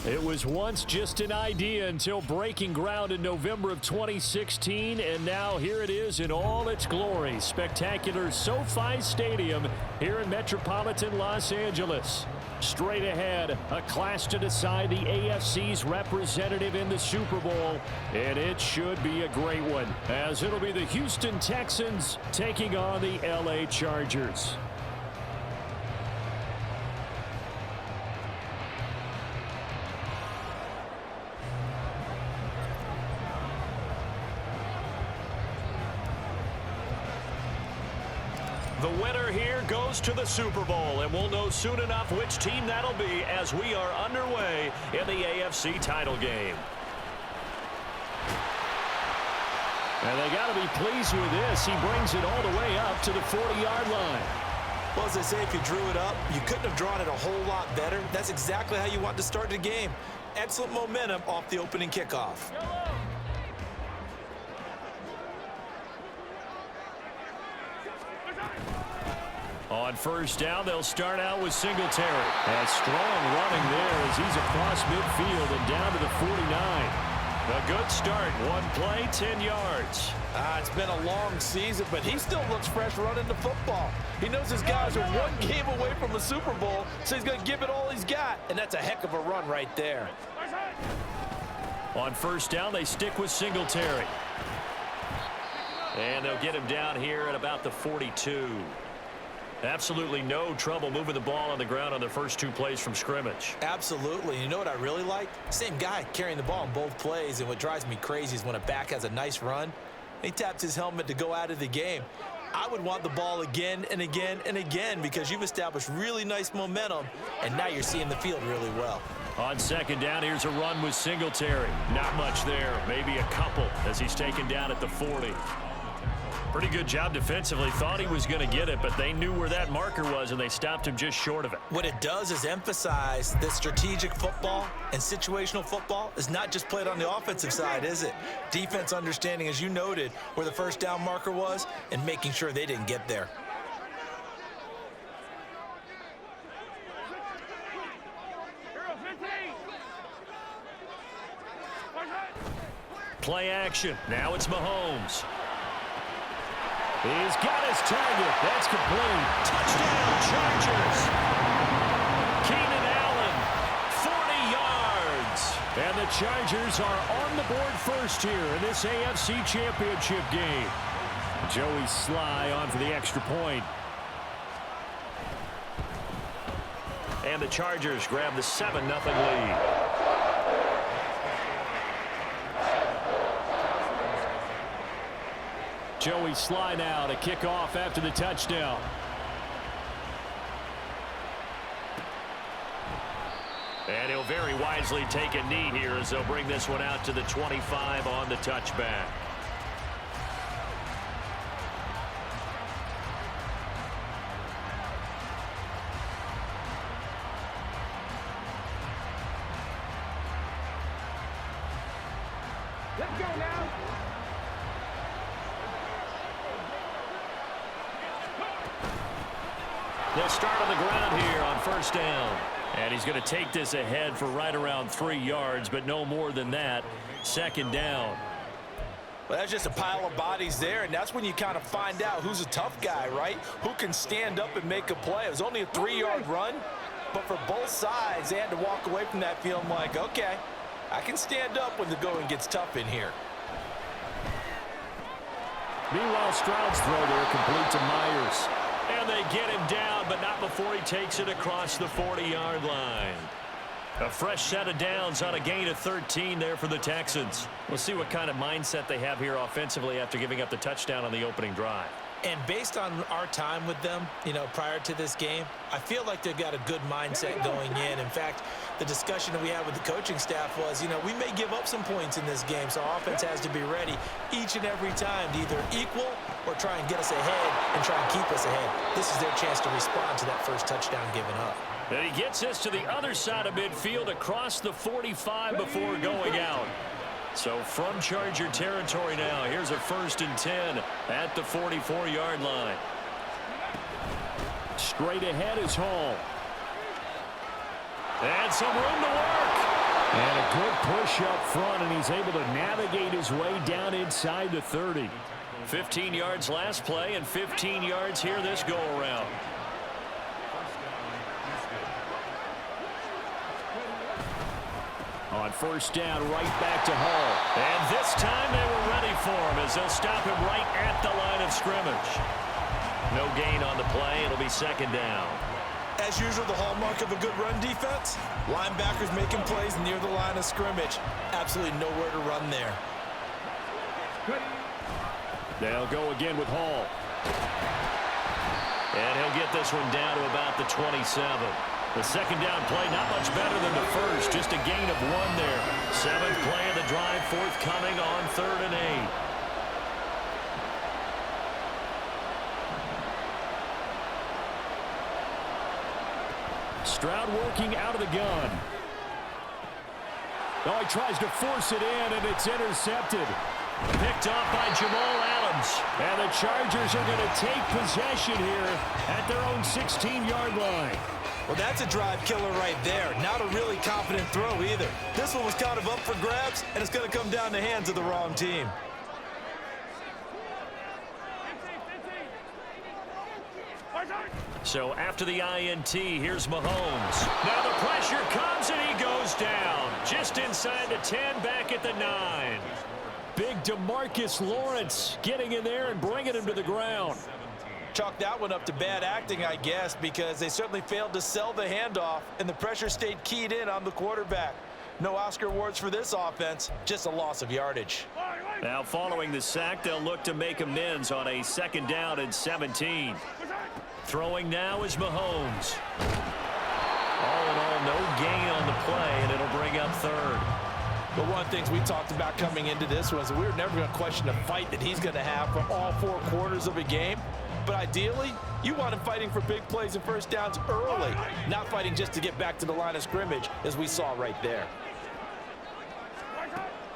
It was once just an idea until breaking ground in November of 2016, and now here it is in all its glory. Spectacular SoFi Stadium here in metropolitan Los Angeles. Straight ahead, a clash to decide the AFC's representative in the Super Bowl, and it should be a great one, as it'll be the Houston Texans taking on the LA Chargers. The winner here goes to the Super Bowl, and we'll know soon enough which team that'll be as we are underway in the AFC title game. And they got to be pleased with this. He brings it all the way up to the 40-yard line. Well, as I say, if you drew it up, you couldn't have drawn it a whole lot better. That's exactly how you want to start the game. Excellent momentum off the opening kickoff. On first down, they'll start out with Singletary. A strong running there as he's across midfield and down to the 49. A good start. One play, 10 yards. It's been a long season, but he still looks fresh running the football. He knows his guys are one game away from a Super Bowl, so he's going to give it all he's got. And that's a heck of a run right there. On first down, they stick with Singletary. And they'll get him down here at about the 42. Absolutely no trouble moving the ball on the ground on the first two plays from scrimmage. Absolutely. You know what I really like? Same guy carrying the ball in both plays, and what drives me crazy is when a back has a nice run, he taps his helmet to go out of the game. I would want the ball again and again and again because you've established really nice momentum, and now you're seeing the field really well. On second down, here's a run with Singletary. Not much there, maybe a couple as he's taken down at the 40. Pretty good job defensively. Thought he was going to get it, but they knew where that marker was, and they stopped him just short of it. What it does is emphasize that strategic football and situational football is not just played on the offensive side, is it? Defense understanding, as you noted, where the first down marker was and making sure they didn't get there. Play action. Now it's Mahomes. He's got his target. That's complete. Touchdown, Chargers. Keenan Allen, 40 yards. And the Chargers are on the board first here in this AFC Championship game. Joey Sly on for the extra point. And the Chargers grab the 7-0 lead. Joey Sly now to kick off after the touchdown. And he'll very wisely take a knee here as they'll bring this one out to the 25 on the touchback. Let's go now. They'll start on the ground here on first down. And he's going to take this ahead for right around 3 yards, but no more than that. Second down. Well, that's just a pile of bodies there, and that's when you kind of find out who's a tough guy, right? Who can stand up and make a play. It was only a 3-yard run, but for both sides, they had to walk away from that feeling like, okay, I can stand up when the going gets tough in here. Meanwhile, Stroud's throw there complete to Myers. And they get him down, but not before he takes it across the 40-yard line. A fresh set of downs on a gain of 13 there for the Texans. We'll see what kind of mindset they have here offensively after giving up the touchdown on the opening drive. And based on our time with them, prior to this game, I feel like they've got a good mindset going in. In fact, the discussion that we had with the coaching staff was, we may give up some points in this game, so offense has to be ready each and every time to either equal or try and get us ahead and try and keep us ahead. This is their chance to respond to that first touchdown given up. And he gets us to the other side of midfield across the 45 before going out. So from Charger territory now, here's a 1st and 10 at the 44-yard line. Straight ahead is Hall. And some room to work. And a good push up front, and he's able to navigate his way down inside the 30. 15 yards last play and 15 yards here this go-around. On first down, right back to Hall. And this time they were ready for him as they'll stop him right at the line of scrimmage. No gain on the play. It'll be second down. As usual, the hallmark of a good run defense, linebackers making plays near the line of scrimmage. Absolutely nowhere to run there. They'll go again with Hall. And he'll get this one down to about the 27. The second down play, not much better than the first. Just a gain of 1 there. 7th play of the drive, forthcoming on 3rd and 8. Stroud working out of the gun. Oh, he tries to force it in, and it's intercepted. Picked off by Jamal Adams. And the Chargers are going to take possession here at their own 16-yard line. Well, that's a drive killer right there. Not a really confident throw either. This one was kind of up for grabs, and it's going to come down the hands of the wrong team. So after the INT, here's Mahomes. Now the pressure comes, and he goes down. Just inside the 10, back at the 9. Big DeMarcus Lawrence getting in there and bringing him to the ground. Chalk that one up to bad acting, I guess, because they certainly failed to sell the handoff, and the pressure stayed keyed in on the quarterback. No Oscar awards for this offense, just a loss of yardage. Now following the sack, they'll look to make amends on a 2nd down and 17. Throwing now is Mahomes. All in all, no gain on the play, and it'll bring up 3rd. But one of the things we talked about coming into this was that we were never going to question the fight that he's going to have for all 4 quarters of a game. But ideally, you want him fighting for big plays and first downs early, not fighting just to get back to the line of scrimmage, as we saw right there.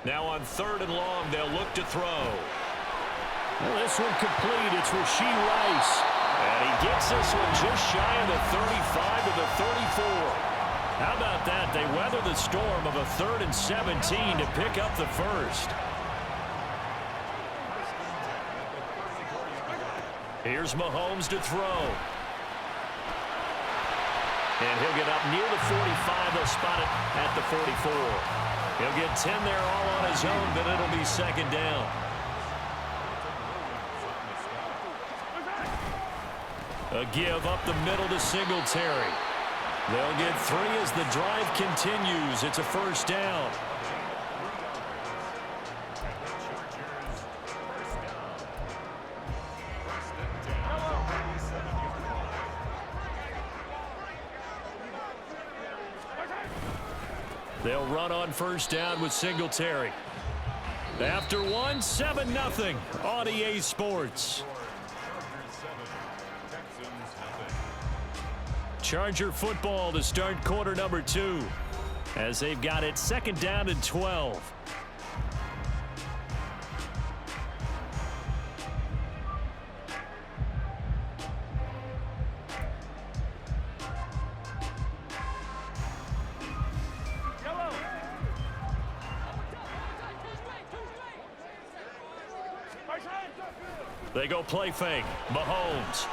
Now on 3rd and long, they'll look to throw. Well, this one complete. It's Rashee Rice. And he gets this one just shy of the 35 to the 34. How about that? They weather the storm of a 3rd and 17 to pick up the first. Here's Mahomes to throw. And he'll get up near the 45. They'll spot it at the 44. He'll get 10 there all on his own, but it'll be 2nd down. A give up the middle to Singletary. They'll get 3 as the drive continues. It's a first down. They'll run on first down with Singletary. After 1, 7-0 on EA Sports. Charger football to start quarter number 2 as they've got it 2nd down and 12. They go play fake. Mahomes.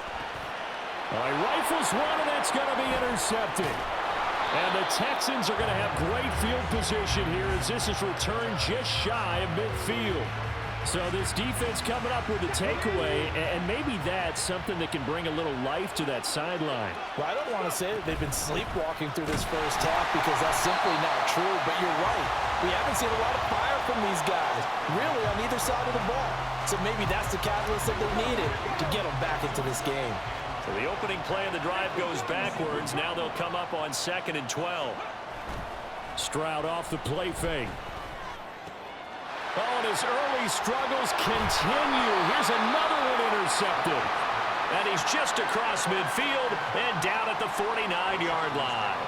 He rifles one, and that's going to be intercepted. And the Texans are going to have great field position here as this is returned just shy of midfield. So this defense coming up with a takeaway, and maybe that's something that can bring a little life to that sideline. Well, I don't want to say that they've been sleepwalking through this first half because that's simply not true, but you're right. We haven't seen a lot of fire from these guys, really, on either side of the ball. So maybe that's the catalyst that they needed to get them back into this game. So the opening play of the drive goes backwards. Now they'll come up on 2nd and 12. Stroud off the play fake. Oh, and his early struggles continue. Here's another one intercepted. And he's just across midfield and down at the 49-yard line.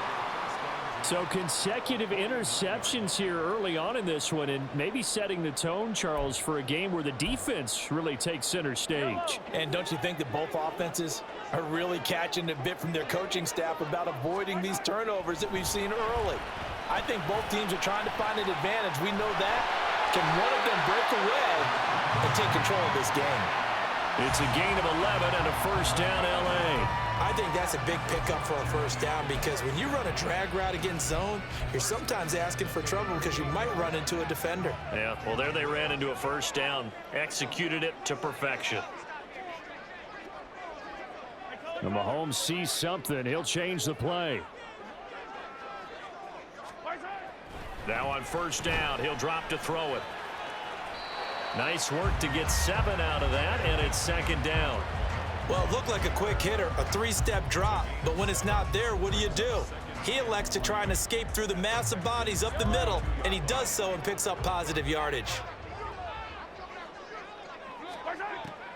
So consecutive interceptions here early on in this one, and maybe setting the tone, Charles, for a game where the defense really takes center stage. And don't you think that both offenses are really catching a bit from their coaching staff about avoiding these turnovers that we've seen early? I think both teams are trying to find an advantage. We know that. Can one of them break away and take control of this game? It's a gain of 11 and a first down, L.A. I think that's a big pickup for a first down because when you run a drag route against zone, you're sometimes asking for trouble because you might run into a defender. Yeah, well, there they ran into a first down, executed it to perfection. And Mahomes sees something. He'll change the play. Now on first down, he'll drop to throw it. Nice work to get 7 out of that, and it's second down. Well, it looked like a quick hitter, a 3-step drop, but when it's not there, what do? He elects to try and escape through the massive bodies up the middle, and he does so and picks up positive yardage.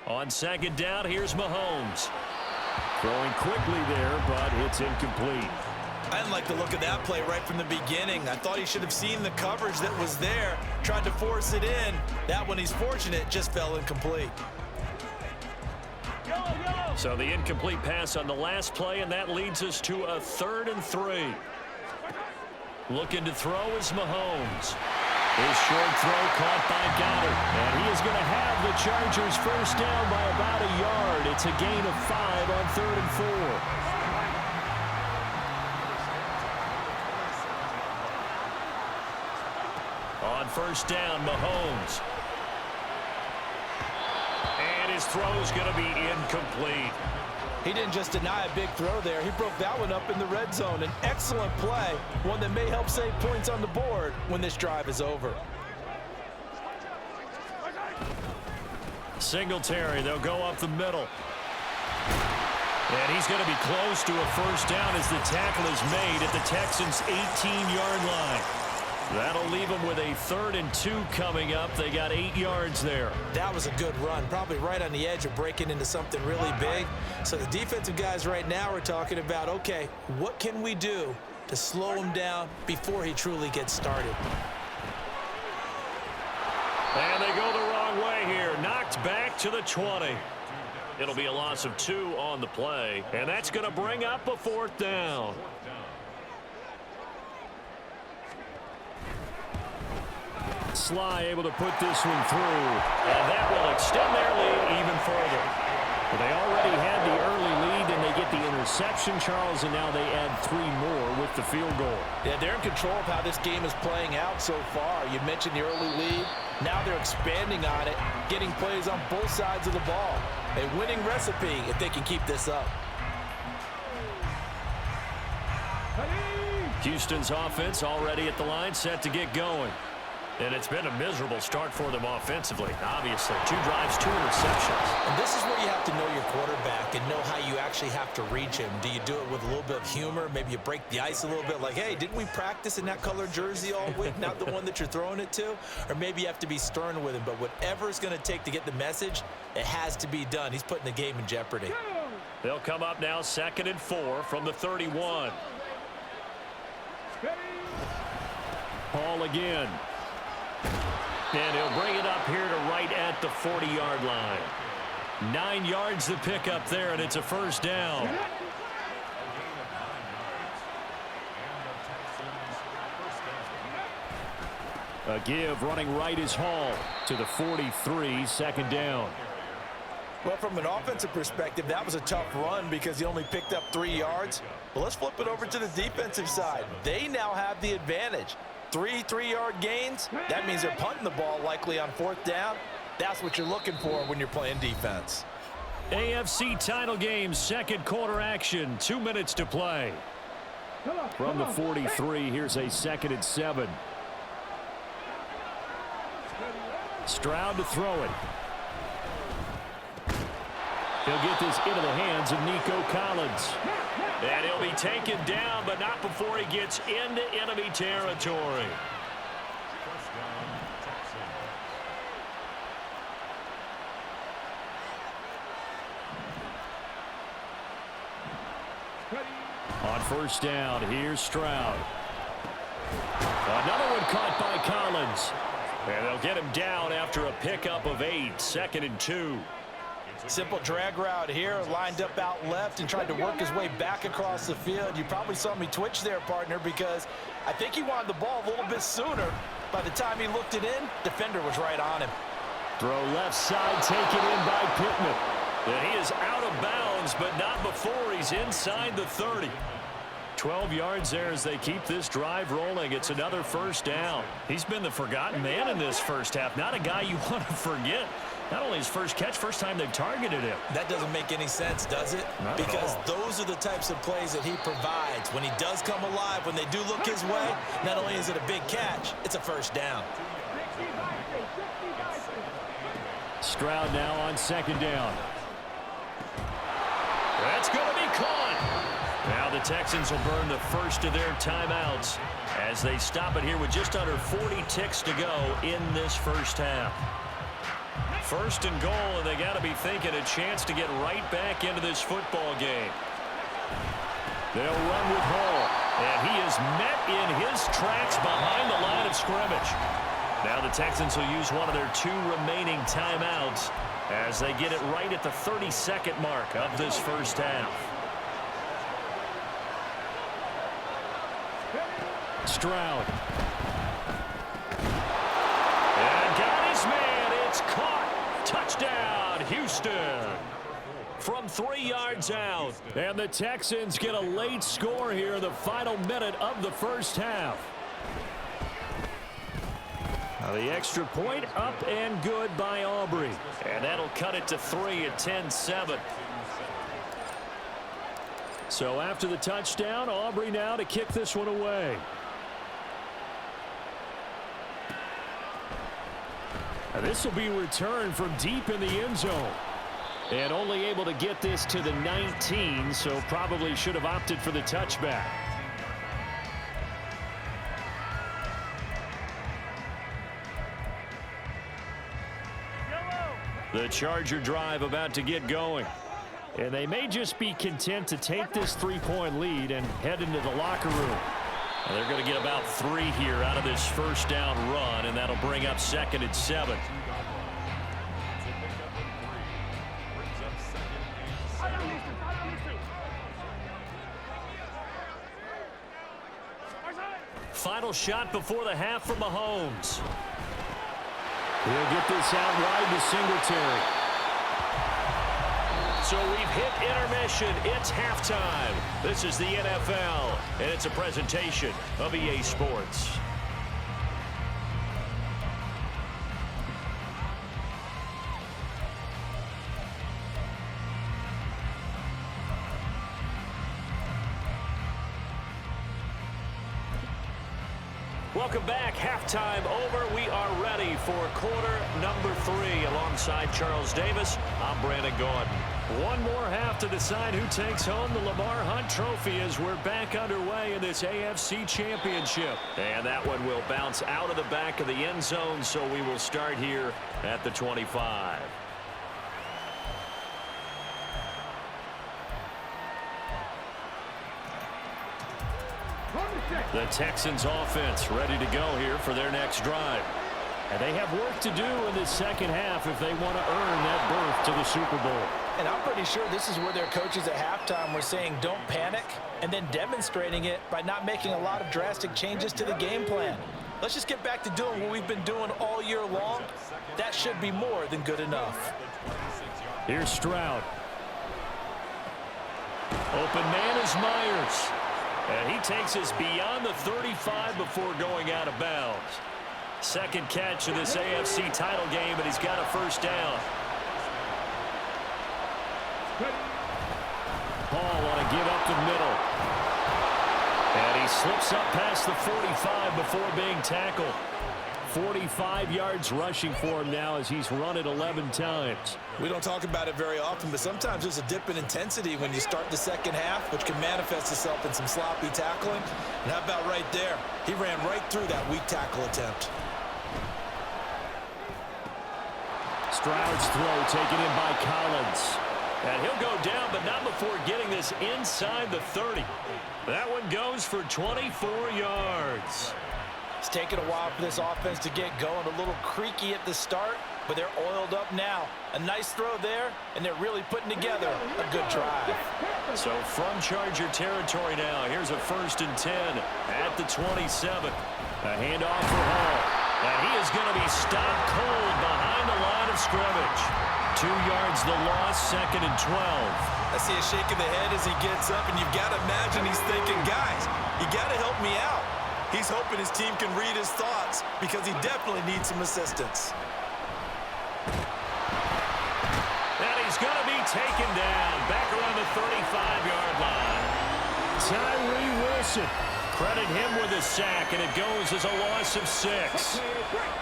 On second down, here's Mahomes. Throwing quickly there, but it's incomplete. I didn't like the look of that play right from the beginning. I thought he should have seen the coverage that was there, tried to force it in. That one, he's fortunate, just fell incomplete. So the incomplete pass on the last play, and that leads us to a 3rd and 3. Looking to throw is Mahomes. His short throw caught by Goddard. And he is going to have the Chargers first down by about a yard. It's a gain of 5 on 3rd and 4. On first down, Mahomes. And his throw is going to be incomplete. He didn't just deny a big throw there. He broke that one up in the red zone. An excellent play, one that may help save points on the board when this drive is over. Singletary, they'll go up the middle. And he's going to be close to a first down as the tackle is made at the Texans' 18-yard line. That'll leave them with a 3rd and 2 coming up. They got 8 yards there. That was a good run, probably right on the edge of breaking into something really big. So the defensive guys right now are talking about, okay, what can we do to slow him down before he truly gets started? And they go the wrong way here. Knocked back to the 20. It'll be a loss of 2 on the play, and that's going to bring up a 4th down. Sly able to put this one through, and that will extend their lead even further. But they already had the early lead, and they get the interception, Charles, and now they add 3 more with the field goal. Yeah, they're in control of how this game is playing out so far. You mentioned the early lead. Now they're expanding on it, getting plays on both sides of the ball. A winning recipe if they can keep this up. Houston's offense already at the line, set to get going. And it's been a miserable start for them offensively, obviously. 2 drives, 2 interceptions. And this is where you have to know your quarterback and know how you actually have to reach him. Do you do it with a little bit of humor? Maybe you break the ice a little bit like, hey, didn't we practice in that color jersey all week, not the one that you're throwing it to? Or maybe you have to be stern with him. But whatever it's going to take to get the message, it has to be done. He's putting the game in jeopardy. They'll come up now 2nd and 4 from the 31. Paul again. And he'll bring it up here to right at the 40-yard line. 9 yards to pick up there, and it's a first down. A give running right is Hall to the 43, 2nd down. Well, from an offensive perspective, that was a tough run because he only picked up 3 yards. Well, let's flip it over to the defensive side. They now have the advantage. 3 3-yard gains, that means they're punting the ball likely on 4th down. That's what you're looking for when you're playing defense. AFC title game, 2nd quarter action, 2 minutes to play. From the 43, here's a 2nd and 7. Stroud to throw it. He'll get this into the hands of Nico Collins. And he'll be taken down, but not before he gets into enemy territory. On first down, here's Stroud. Another one caught by Collins. And they'll get him down after a pickup of 8, 2nd and 2. Simple drag route here, lined up out left and tried to work his way back across the field. You probably saw me twitch there, partner, because I think he wanted the ball a little bit sooner. By the time he looked it in, defender was right on him. Throw left side, taken in by Pittman. And he is out of bounds, but not before he's inside the 30. 12 yards there as they keep this drive rolling. It's another first down. He's been the forgotten man in this first half. Not a guy you want to forget. Not only his first catch, first time they've targeted him. That doesn't make any sense, does it? Not because at all. Those are the types of plays that he provides. When he does come alive, when they do look his way, not only is it a big catch, it's a first down. Stroud now on 2nd down. That's going to be caught. Now the Texans will burn the first of their timeouts as they stop it here with just under 40 ticks to go in this first half. 1st and goal, and they got to be thinking a chance to get right back into this football game. They'll run with Hall, and he is met in his tracks behind the line of scrimmage. Now the Texans will use one of their 2 remaining timeouts as they get it right at the 30-second mark of this first half. Stroud. And got his man. It's caught. Touchdown, Houston. From 3 yards out. And the Texans get a late score here in the final minute of the first half. Now the extra point up and good by Aubrey. And that'll cut it to 3 at 10-7. So after the touchdown, Aubrey now to kick this one away. Now this will be returned from deep in the end zone. And only able to get this to the 19, so probably should have opted for the touchback. The Charger drive about to get going. And they may just be content to take this 3-point lead and head into the locker room. And they're going to get about 3 here out of this first down run, and that'll bring up 2nd and 7. Final shot before the half from Mahomes. He'll get this out wide to Singletary. So we've hit intermission. It's halftime. This is the NFL, and it's a presentation of EA Sports. Welcome back. Halftime over. We are ready for quarter number 3. Alongside Charles Davis, I'm Brandon Gordon. One more half to decide who takes home the Lamar Hunt Trophy as we're back underway in this AFC Championship. And that one will bounce out of the back of the end zone, so we will start here at the 25. The Texans offense ready to go here for their next drive. And they have work to do in this second half if they want to earn that berth to the Super Bowl. And I'm pretty sure this is where their coaches at halftime were saying don't panic, and then demonstrating it by not making a lot of drastic changes to the game plan. Let's just get back to doing what we've been doing all year long. That should be more than good enough. Here's Stroud. Open man is Myers. And he takes us beyond the 35 before going out of bounds. Second catch of this AFC title game, and he's got a first down. Hall want to give up the middle. And he slips up past the 45 before being tackled. 45 yards rushing for him now as he's run it 11 times. We don't talk about it very often, but sometimes there's a dip in intensity when you start the second half, which can manifest itself in some sloppy tackling. And how about right there? He ran right through that weak tackle attempt. Stroud's throw taken in by Collins. And he'll go down, but not before getting this inside the 30. That one goes for 24 yards. It's taken a while for this offense to get going. A little creaky at the start, but they're oiled up now. A nice throw there, and they're really putting together a good drive. So from Charger territory now, here's a 1st and 10 at the 27. A handoff for Hall. And he is going to be stopped cold behind the line of scrimmage. 2 yards the loss, 2nd and 12. I see a shake of the head as he gets up, and you've got to imagine he's thinking, guys, you got to help me out. He's hoping his team can read his thoughts because he definitely needs some assistance. And he's going to be taken down back around the 35-yard line. Tyree Wilson. Credit him with a sack, and it goes as a loss of 6.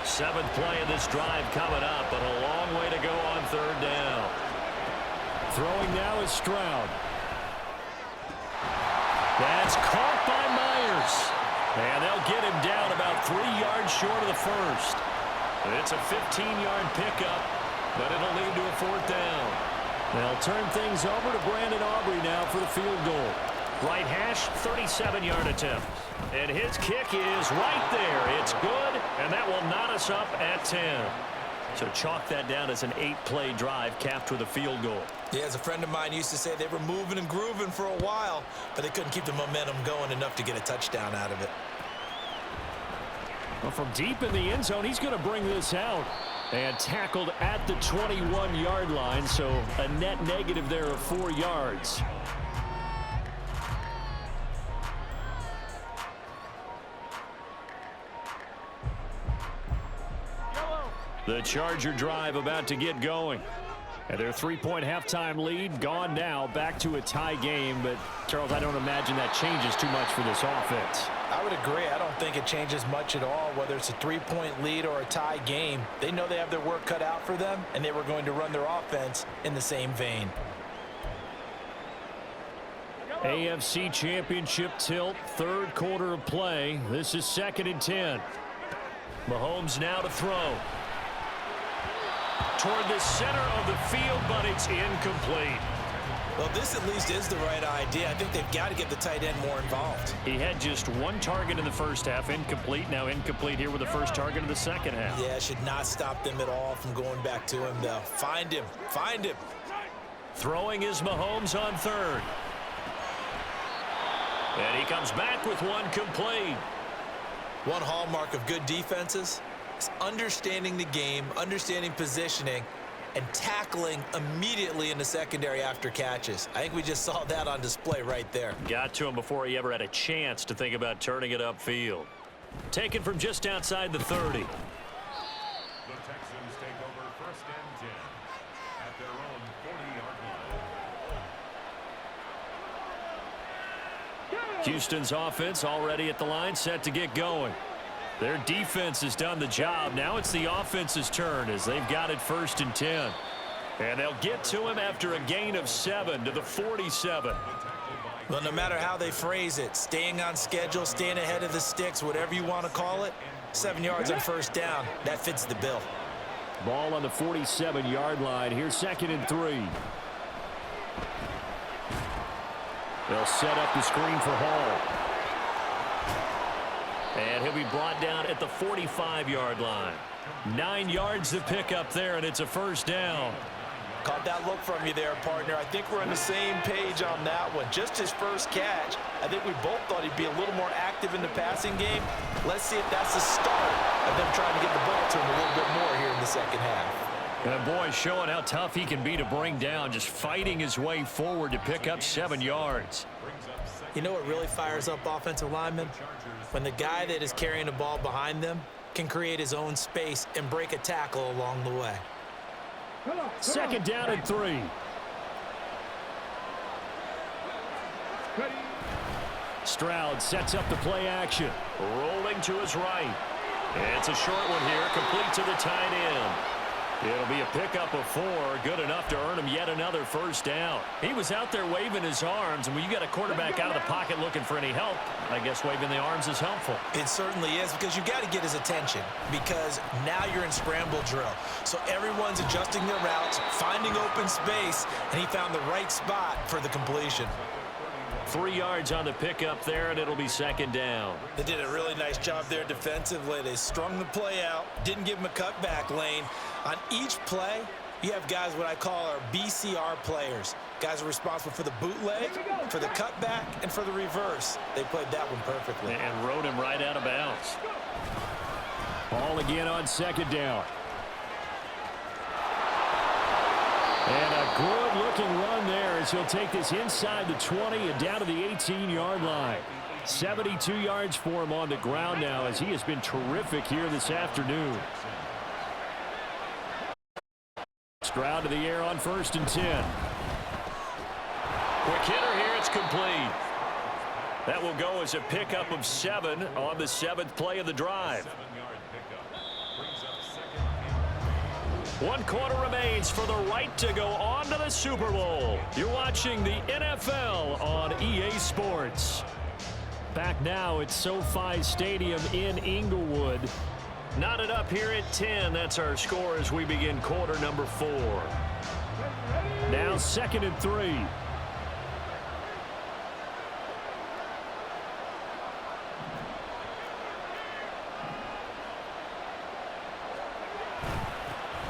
7th play of this drive coming up, but a long way to go on 3rd down. Throwing now is Stroud. That's caught by Myers. And they'll get him down about 3 yards short of the 1st. It's a 15-yard pickup, but it'll lead to a 4th down. They'll turn things over to Brandon Aubrey now for the field goal. Right hash, 37-yard attempt. And his kick is right there. It's good, and that will knot us up at 10. So chalk that down as an 8-play drive capped with a field goal. Yeah, as a friend of mine used to say, they were moving and grooving for a while, but they couldn't keep the momentum going enough to get a touchdown out of it. Well, from deep in the end zone, he's going to bring this out. And tackled at the 21-yard line, so a net negative there of 4 yards. The Charger drive about to get going. And their 3-point halftime lead gone now, back to a tie game. But, Charles, I don't imagine that changes too much for this offense. I would agree. I don't think it changes much at all, whether it's a 3-point lead or a tie game. They know they have their work cut out for them, and they were going to run their offense in the same vein. AFC Championship tilt, 3rd quarter of play. This is 2nd and 10. Mahomes now to throw. Toward the center of the field, but it's incomplete. Well, this at least is the right idea. I think they've got to get the tight end more involved. He had just 1 target in the first half, incomplete. Now incomplete here with the first target of the second half. Yeah, should not stop them at all from going back to him, though. Find him. Find him. Throwing is Mahomes on 3rd. And he comes back with 1 complete. One hallmark of good defenses is understanding the game, understanding positioning, and tackling immediately in the secondary after catches. I think we just saw that on display right there. Got to him before he ever had a chance to think about turning it upfield. Taken from just outside the 30. The Texans take over 1st and 10 at their own 40-yard line. Houston's offense already at the line, set to get going. Their defense has done the job. Now it's the offense's turn as they've got it 1st and 10. And they'll get to him after a gain of 7 to the 47. Well, no matter how they phrase it, staying on schedule, staying ahead of the sticks, whatever you want to call it, 7 yards on 1st down, that fits the bill. Ball on the 47-yard line. Here's 2nd and 3. They'll set up the screen for Hall. And he'll be brought down at the 45-yard line. 9 yards to pick up there, and it's a 1st down. Caught that look from you there, partner. I think we're on the same page on that one. Just his first catch. I think we both thought he'd be a little more active in the passing game. Let's see if that's the start of them trying to get the ball to him a little bit more here in the second half. And boy, showing how tough he can be to bring down, just fighting his way forward to pick up 7 yards. You know what really fires up offensive linemen? When the guy that is carrying the ball behind them can create his own space and break a tackle along the way. 2nd down and 3. Stroud sets up the play action. Rolling to his right. It's a short one here, complete to the tight end. It'll be a pickup of 4, good enough to earn him yet another first down. He was out there waving his arms, and when you got a quarterback out of the pocket looking for any help, I guess waving the arms is helpful. It certainly is, because you got to get his attention, because now you're in scramble drill. So everyone's adjusting their routes, finding open space, and he found the right spot for the completion. 3 yards on the pickup there, and it'll be second down. They did a really nice job there defensively. They strung the play out, didn't give him a cutback lane. On each play, you have guys what I call our BCR players. Guys are responsible for the bootleg, for the cutback, and for the reverse. They played that one perfectly. And rode him right out of bounds. Ball again on second down. And a good-looking run there as he'll take this inside the 20 and down to the 18-yard line. 72 yards for him on the ground now as he has been terrific here this afternoon. Stroud to the air on 1st and 10. Quick hitter here, it's complete. That will go as a pickup of 7 on the 7th play of the drive. 1 quarter remains for the right to go on to the Super Bowl. You're watching the NFL on EA Sports. Back now at SoFi Stadium in Inglewood. Knotted up here at 10. That's our score as we begin quarter number 4. Now 2nd and 3.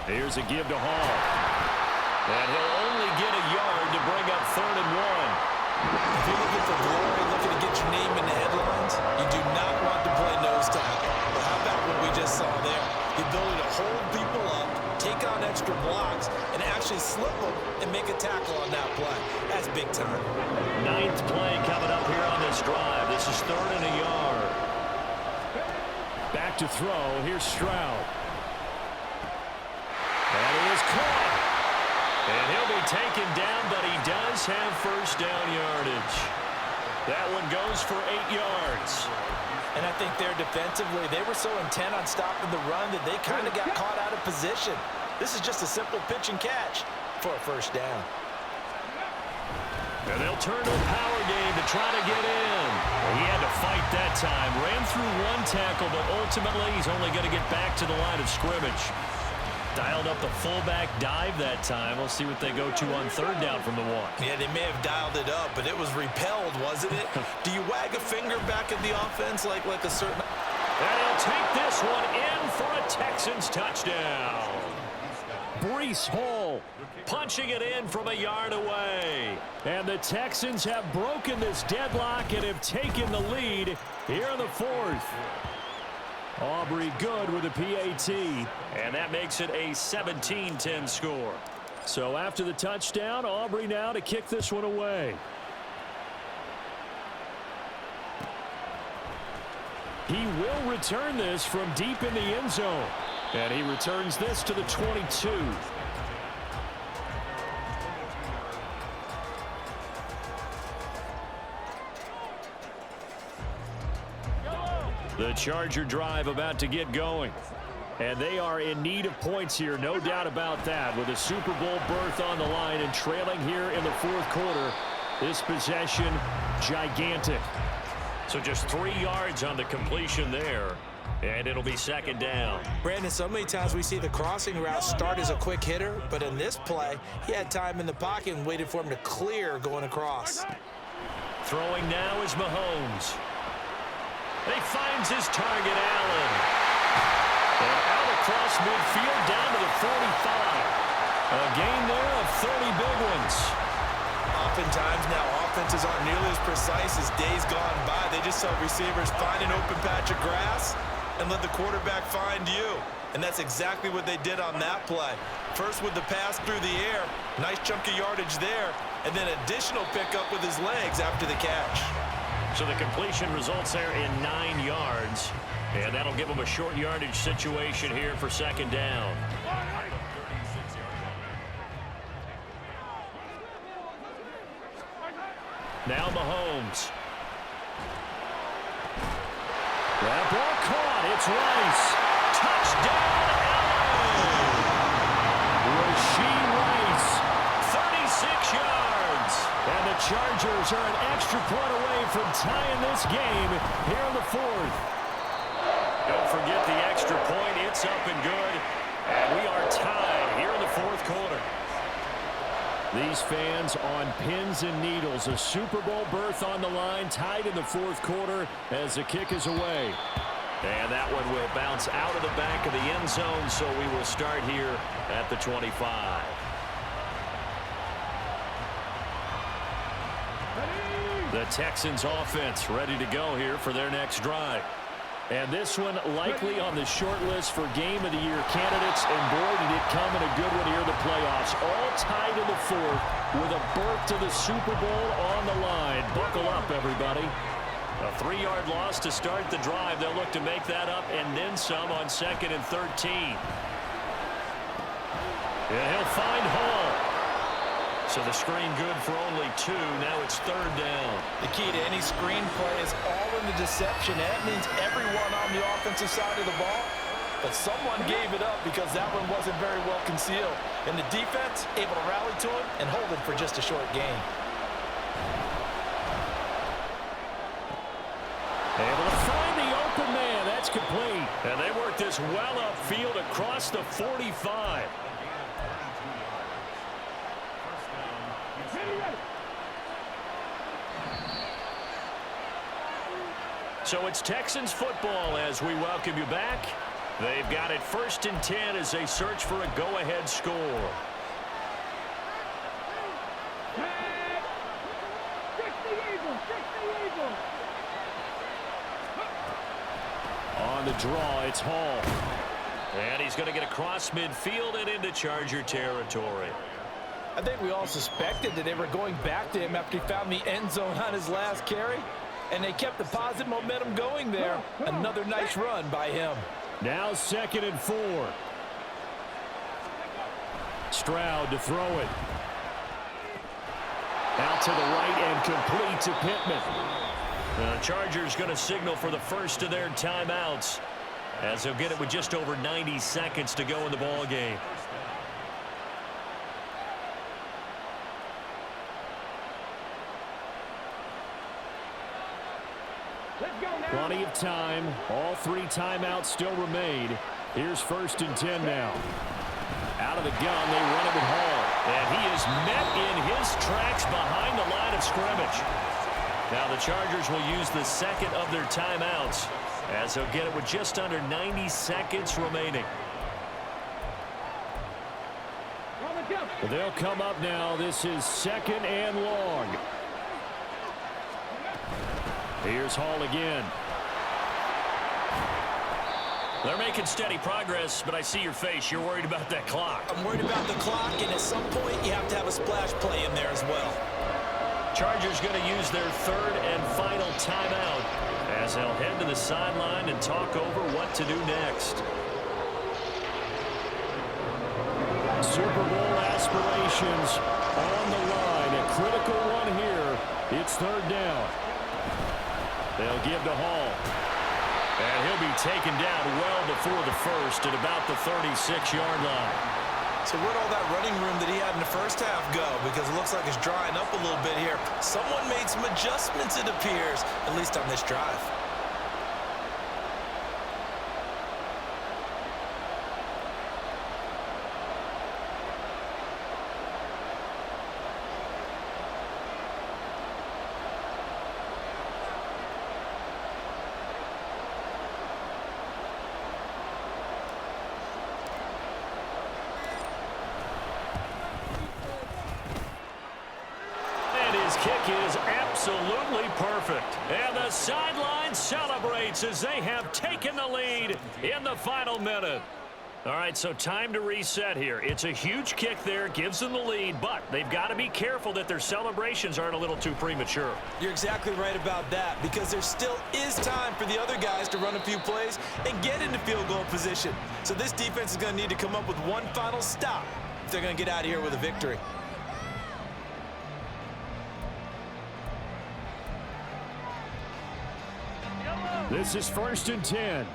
Here's a give to Hall. And he'll only get a yard to bring up 3rd and 1. If you're looking for glory, looking to get your name in the headlines, you do not want to play nose tackle. Well, how about what we just saw there? The ability to hold people up, take on extra blocks, and actually slip them and make a tackle on that play. That's big time. 9th play coming up here on this drive. This is 3rd and a yard. Back to throw. Here's Stroud. And it is caught. And he'll be taken down, but he does have first down yardage. That one goes for 8 yards. And I think there defensively, they were so intent on stopping the run that they kind of got caught out of position. This is just a simple pitch and catch for a first down. And they'll turn to a power game to try to get in. He had to fight that time. Ran through 1 tackle, but ultimately he's only going to get back to the line of scrimmage. Dialed up the fullback dive that time. We'll see what they go to on 3rd down from the 1. Yeah, they may have dialed it up, but it was repelled, wasn't it? Do you wag a finger back at the offense like a certain... And he'll take this one in for a Texans touchdown. Breece Hall punching it in from a yard away. And the Texans have broken this deadlock and have taken the lead here in the 4th. Aubrey good with a PAT, and that makes it a 17-10 score. So after the touchdown, Aubrey now to kick this one away. He will return this from deep in the end zone, and he returns this to the 22. The Charger drive about to get going. And they are in need of points here, no doubt about that. With a Super Bowl berth on the line and trailing here in the 4th quarter. This possession, gigantic. So just 3 yards on the completion there. And it'll be 2nd down. Brandon, so many times we see the crossing route start as a quick hitter, but in this play, he had time in the pocket and waited for him to clear going across. Throwing now is Mahomes. He finds his target, Allen. And out across midfield down to the 45. A gain there of 30 big ones. Oftentimes now offenses aren't nearly as precise as days gone by. They just saw receivers find an open patch of grass and let the quarterback find you. And that's exactly what they did on that play. First with the pass through the air. Nice chunk of yardage there. And then additional pickup with his legs after the catch. So the completion results there in 9 yards. And that'll give them a short yardage situation here for 2nd down. Now Mahomes. That ball caught. It's Rice. Touchdown, Allen. yards. And the Chargers are an extra point away from tying this game here in the fourth. Don't forget the extra point. It's up and good. And we are tied here in the fourth quarter. These fans on pins and needles. A Super Bowl berth on the line, tied in the fourth quarter as the kick is away. And that one will bounce out of the back of the end zone, so we will start here at the 25. The Texans offense ready to go here for their next drive. And this one likely on the short list for Game of the Year candidates. And boy, did it come in a good one here in the playoffs. All tied in the fourth with a berth to the Super Bowl on the line. Buckle up, everybody. A 3-yard loss to start the drive. They'll look to make that up and then some on 2nd and 13. And he'll find Hall. So the screen good for only 2. Now it's 3rd down. The key to any screen play is all in the deception. That means everyone on the offensive side of the ball. But someone gave it up because that one wasn't very well concealed. And the defense able to rally to it and hold it for just a short gain. Able to find the open man. That's complete. And they work this well upfield across the 45. So it's Texans football as we welcome you back. They've got it 1st and 10 as they search for a go-ahead score. On the draw, it's Hall. And he's going to get across midfield and into Charger territory. I think we all suspected that they were going back to him after he found the end zone on his last carry. And they kept the positive momentum going there. Another nice run by him. Now 2nd and 4. Stroud to throw it. Out to the right and complete to Pittman. The Chargers going to signal for the first of their timeouts as they'll get it with just over 90 seconds to go in the ball game. Plenty of time. All 3 timeouts still remain. Here's 1st and 10 now. Out of the gun, they run it with Hall. And he is met in his tracks behind the line of scrimmage. Now the Chargers will use the 2nd of their timeouts as they'll get it with just under 90 seconds remaining. They'll come up now. This is 2nd and long. Here's Hall again. They're making steady progress, but I see your face. You're worried about that clock. I'm worried about the clock, and at some point you have to have a splash play in there as well. Chargers going to use their 3rd and final timeout as they'll head to the sideline and talk over what to do next. Super Bowl aspirations on the line. A critical one here. It's 3rd down. They'll give to Hall. And he'll be taken down well before the first at about the 36-yard line. So where'd all that running room that he had in the first half go? Because it looks like it's drying up a little bit here. Someone made some adjustments, it appears, at least on this drive. Kick is absolutely perfect. And the sideline celebrates as they have taken the lead in the final minute. All right, so time to reset here. It's a huge kick there, gives them the lead, but they've got to be careful that their celebrations aren't a little too premature. You're exactly right about that, because there still is time for the other guys to run a few plays and get into field goal position. So this defense is going to need to come up with one final stop if they're going to get out of here with a victory. This is 1st and 10.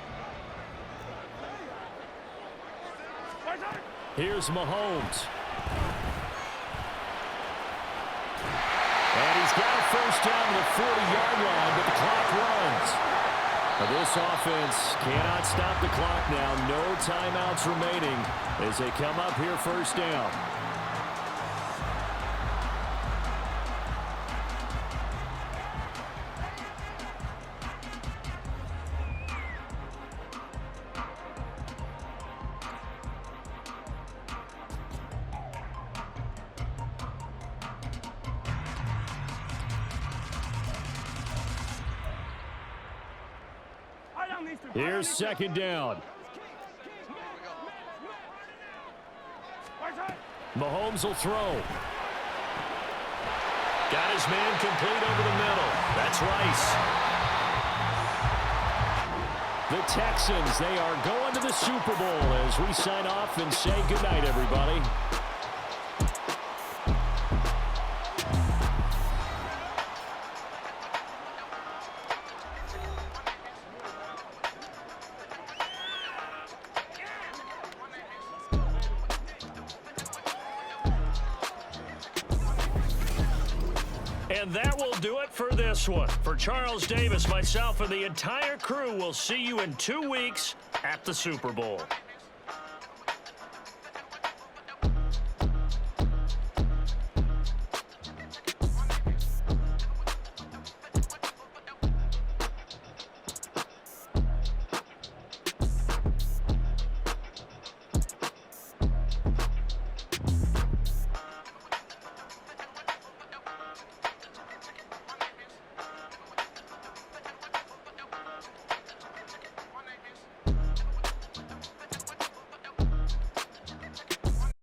Here's Mahomes. And he's got a first down to the 40-yard line, but the clock runs. This offense cannot stop the clock now. No timeouts remaining as they come up here first down. Here's second down. Mahomes will throw. Got his man complete over the middle. That's Rice. The Texans, they are going to the Super Bowl as we sign off and say goodnight, everybody. And that will do it for this one. For Charles Davis, myself, and the entire crew, we'll see you in 2 weeks at the Super Bowl.